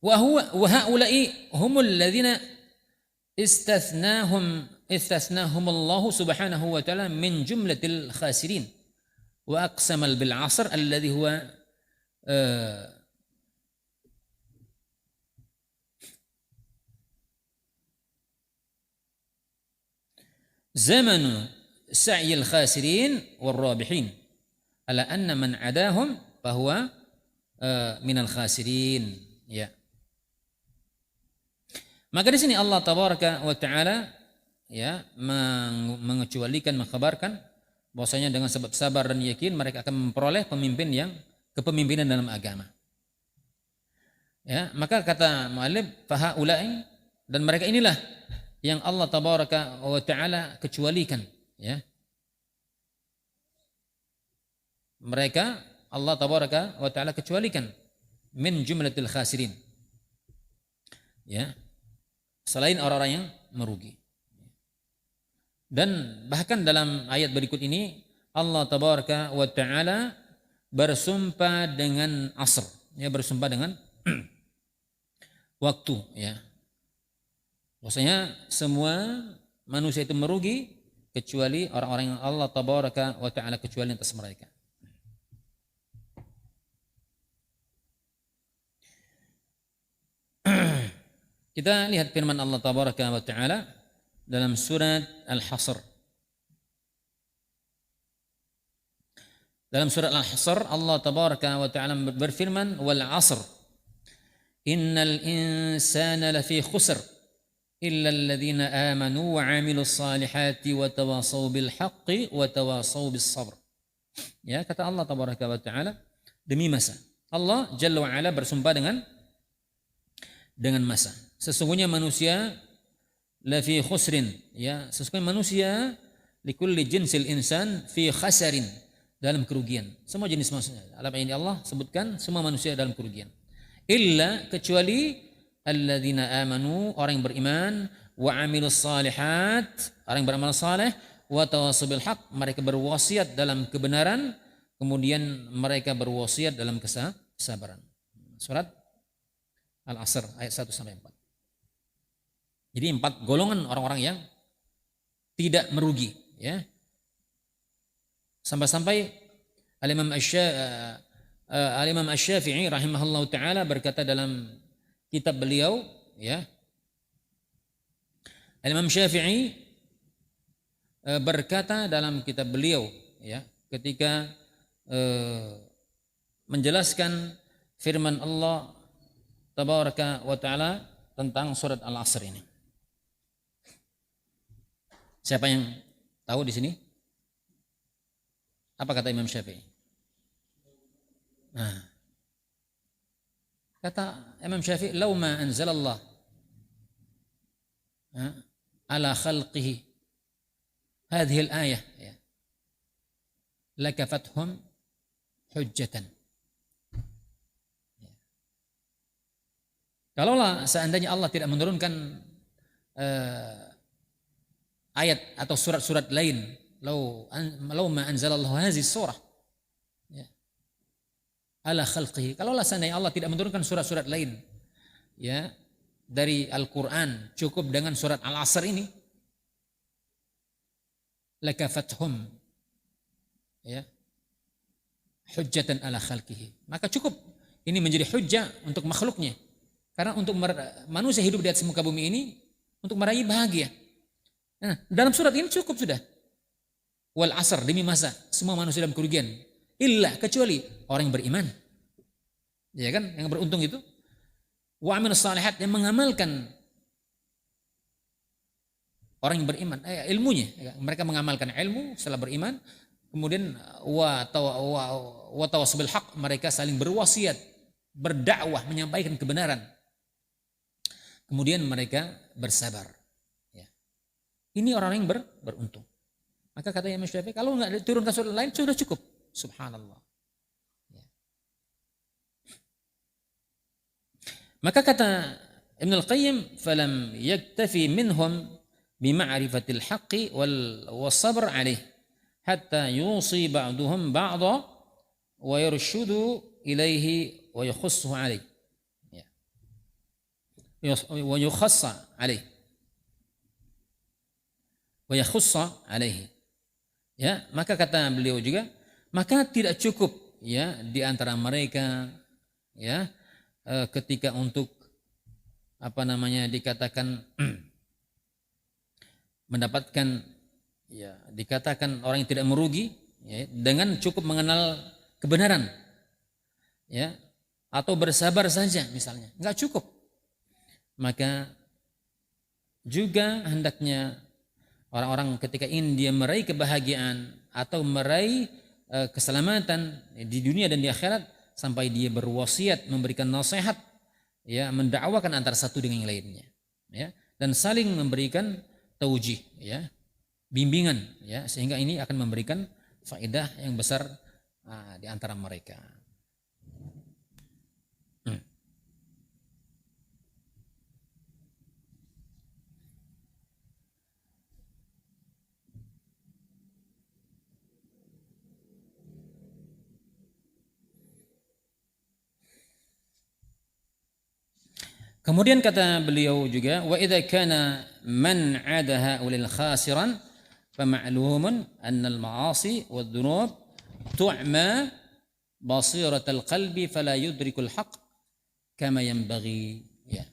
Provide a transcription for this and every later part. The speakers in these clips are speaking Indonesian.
wa haula'i humul ladzina استثناهم الله سبحانه وتعالى من جملة الخاسرين وأقسم بالعصر الذي هو زمن سعي الخاسرين والرابحين على أن من عداهم فهو من الخاسرين ya. Maka di sini Allah Tabaraka wa Ta'ala ya mengecualikan, mengkhabarkan bahwasanya dengan sebab sabar dan yakin mereka akan memperoleh pemimpin yang kepemimpinan dalam agama. Ya, maka kata muallif fahaula'i, dan mereka inilah yang Allah Tabaraka wa Ta'ala kecualikan ya. Mereka Allah Tabaraka wa Ta'ala kecualikan min jumlatil khasirin ya, selain orang-orang yang merugi. Dan bahkan dalam ayat berikut ini Allah Tabaraka wa Ta'ala bersumpah dengan asr ya, bersumpah dengan waktu ya. Maksudnya semua manusia itu merugi kecuali orang-orang yang Allah Tabaraka wa Ta'ala kecuali atas mereka. Kita lihat firman Allah Tabaraka wa Ta'ala dalam surat Al-Hasr. Dalam surat Al-Hasr Allah Tabaraka wa Ta'ala berfirman wal 'asr innal insana lafi khusr illa alladhina amanu wa 'amilus salihati wa tawasaw bil haqqi wa tawasaw bis sabr. Ya, kata Allah Tabaraka wa Ta'ala demi masa. Allah Jalla wa Ala bersumpah dengan masa. Sesungguhnya manusia lafi khusrin ya, sesungguhnya manusia likulli jinsil insan fi khasarin, dalam kerugian. Semua jenis manusia alam ini Allah sebutkan semua manusia dalam kerugian. Illa, kecuali alladzina amanu, orang yang beriman, wa amilus salihat, orang yang beramal saleh, wa tawassaw bil haq, mereka berwasiat dalam kebenaran, kemudian mereka berwasiat dalam kesabaran. Surat Al-Asr ayat 1 sampai 4. Jadi 4 golongan orang-orang yang tidak merugi ya. Sampai-sampai Al-Imam Asy-Syafi'i rahimahullahu taala berkata dalam kitab beliau ya. Al-Imam Syafi'i berkata dalam kitab beliau ya, ketika menjelaskan firman Allah Tabaraka wa Ta'ala tentang surat Al-Asr ini. Siapa yang tahu di sini? Apa kata Imam Syafi'i? Nah, kata Imam Syafi'i, "Law ma anzalallah ala khalqihi hadhihi al-ayah lakafathum hujjatan." Kalaulah seandainya Allah tidak menurunkan ayat atau surat-surat lain, law ma anzalallahu hadhihi surah ya, ala khalqihi, kalaulah seandainya Allah tidak menurunkan surat-surat lain ya dari Al-Qur'an, cukup dengan surat Al-Asr ini, lakafathum ya hujjatan ala khalqihi, maka cukup ini menjadi hujjah untuk makhluknya. Karena untuk manusia hidup di atas muka bumi ini untuk meraih bahagia. Nah, dalam surat ini cukup sudah. Wal 'asr, demi masa, semua manusia dalam kerugian. Illa, kecuali orang yang beriman. Ya kan, yang beruntung itu. Wa 'amilus shalihat, yang mengamalkan. Orang yang beriman, ilmunya, mereka mengamalkan ilmu setelah beriman. Kemudian wa tawassaw bil haq, mereka saling berwasiat, berdakwah, menyampaikan kebenaran. Kemudian mereka bersabar. Ya. Ini orang yang beruntung. Maka kata Imam Syafi'i, kalau nggak turunkan surat lain sudah cukup. Subhanallah. Ya. Maka kata Ibn Al-Qayyim, falam yaktafi minhum bima'rifatil haqqi wal sabr alaih hatta yusi ba'duhum ba'da wa yarshudu ilaihi wa yakhussuhu alaih. Ya. wa yukhassa alaih wa yakhussa alaihi. Ya, maka kata beliau juga, maka tidak cukup ya di antara mereka ya ketika untuk dikatakan mendapatkan ya dikatakan orang yang tidak merugi ya, dengan cukup mengenal kebenaran ya atau bersabar saja misalnya, enggak cukup. Maka juga hendaknya orang-orang ketika ingin dia meraih kebahagiaan atau meraih keselamatan di dunia dan di akhirat, sampai dia berwasiat, memberikan nasihat ya, mendakwakan antara satu dengan yang lainnya ya, dan saling memberikan taujih ya, bimbingan ya, sehingga ini akan memberikan faedah yang besar di antara mereka. Kemudian kata beliau juga, wa idza kana man 'ada haulil khasiran fama'lumun anna al-ma'asi wad-dhunub tu'ma basiratal qalbi fala yudrikul haqq kama yanbaghi. Ya.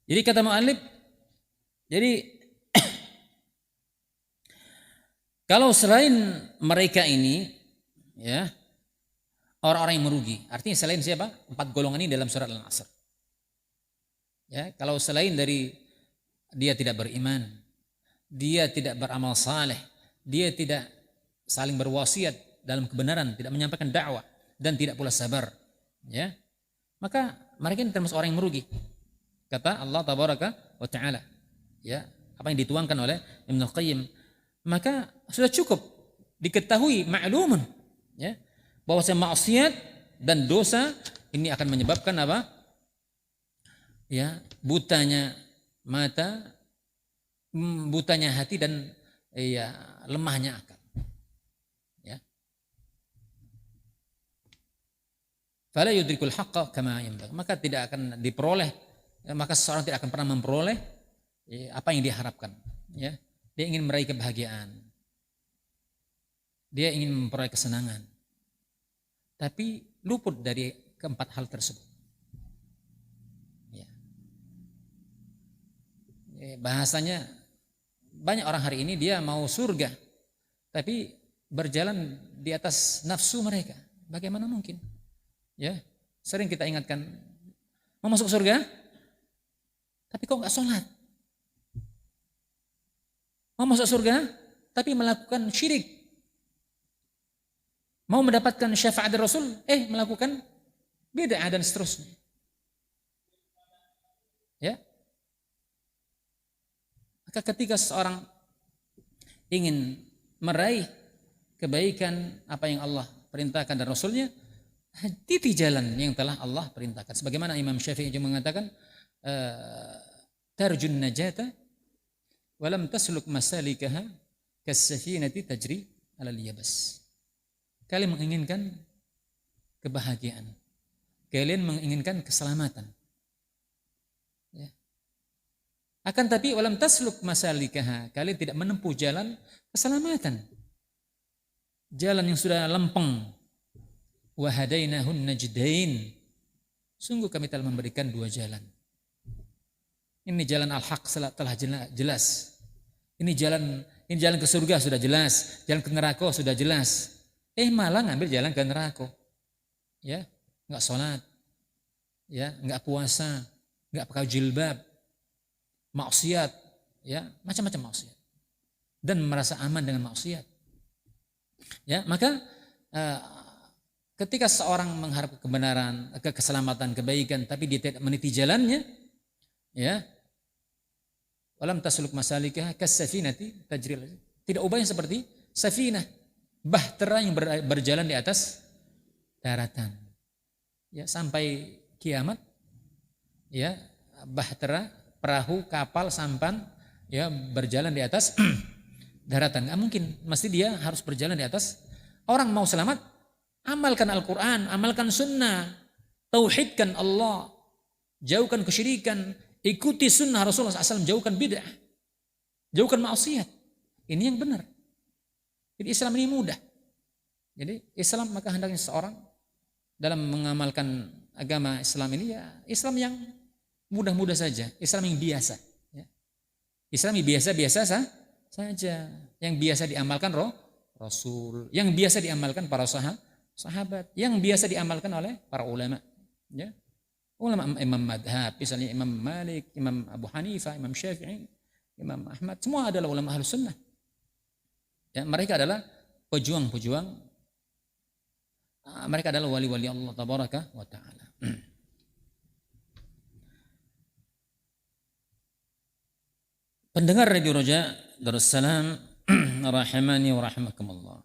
Jadi kata mu'allif, jadi kalau selain mereka ini ya orang-orang yang merugi, artinya selain siapa? 4 golongan ini dalam surat Al-Asr. Ya, kalau selain dari dia tidak beriman, dia tidak beramal saleh, dia tidak saling berwasiat dalam kebenaran, tidak menyampaikan dakwah dan tidak pula sabar, ya, maka mereka ini termasuk orang yang merugi. Kata Allah tabaraka wa taala, ya, apa yang dituangkan oleh Ibnu Qayyim, maka sudah cukup diketahui ma'lumun ya, bahwa maksiat dan dosa ini akan menyebabkan apa? Ya, butanya mata, butanya hati, dan ya lemahnya akal. Ya. Fala yudrikul haqqa kama yanbaghi, maka tidak akan diperoleh, maka seseorang tidak akan pernah memperoleh apa yang diharapkan. Ya, dia ingin meraih kebahagiaan, dia ingin memperoleh kesenangan, tapi luput dari keempat hal tersebut. Ya. Bahasanya banyak orang hari ini dia mau surga, tapi berjalan di atas nafsu mereka. Bagaimana mungkin? Ya, sering kita ingatkan, mau masuk surga, tapi kok nggak sholat? Mau masuk surga, tapi melakukan syirik. Mau mendapatkan syafaat dari Rasul, melakukan bid'ah dan seterusnya. Ya. Maka ketika seorang ingin meraih kebaikan apa yang Allah perintahkan dan Rasulnya, titi jalan yang telah Allah perintahkan. Sebagaimana Imam Syafi'i juga mengatakan, tarjun najata walam tasluk masalikaha kas-safinati tajri 'alal yabas. Kalian menginginkan kebahagiaan, kalian menginginkan keselamatan, ya. Akan tapi walam tasluk masalikaha, kalian tidak menempuh jalan keselamatan, jalan yang sudah lempeng. Wa hadainahun najdain, sungguh kami telah memberikan 2 jalan. Ini jalan al-haq telah jelas. Ini jalan ke surga sudah jelas, jalan ke neraka sudah jelas. Malah ngambil jalan ke neraka. Ya, enggak sholat, ya, enggak puasa, enggak pakai jilbab, maksiat, ya, macam-macam maksiat. Dan merasa aman dengan maksiat. Ya, maka ketika seorang mengharap kebenaran, keselamatan, kebaikan, tapi dia tidak meniti jalannya, ya, walam tasluk masalikah kas-safinati tajril, tidak ubahnya seperti safinah bahtera yang berjalan di atas daratan. Ya, sampai kiamat ya, bahtera, perahu, kapal, sampan ya berjalan di atas daratan. Nggak mungkin, mesti dia harus berjalan di atas. Orang mau selamat, amalkan Al-Quran, amalkan sunnah, tauhidkan Allah, jauhkan kesyirikan, ikuti sunnah Rasulullah SAW, jauhkan bid'ah, jauhkan maksiat. Ini yang benar. Jadi Islam ini mudah. Jadi Islam, maka hendaknya seseorang dalam mengamalkan agama Islam ini ya Islam yang mudah-mudah saja, Islam yang biasa. Ya. Islam yang biasa-biasa saja, yang biasa diamalkan Rasul, yang biasa diamalkan para sahabat, yang biasa diamalkan oleh para ulama. Ya. Ulama imam madhab, misalnya Imam Malik, Imam Abu Hanifah, Imam Syafi'i, Imam Ahmad, semua adalah ulama ahlus sunnah. Ya, mereka adalah pejuang-pejuang, mereka adalah wali-wali Allah tabaraka wa ta'ala. Pendengar Radio Roja Darussalam rahimani wa rahimakumullah.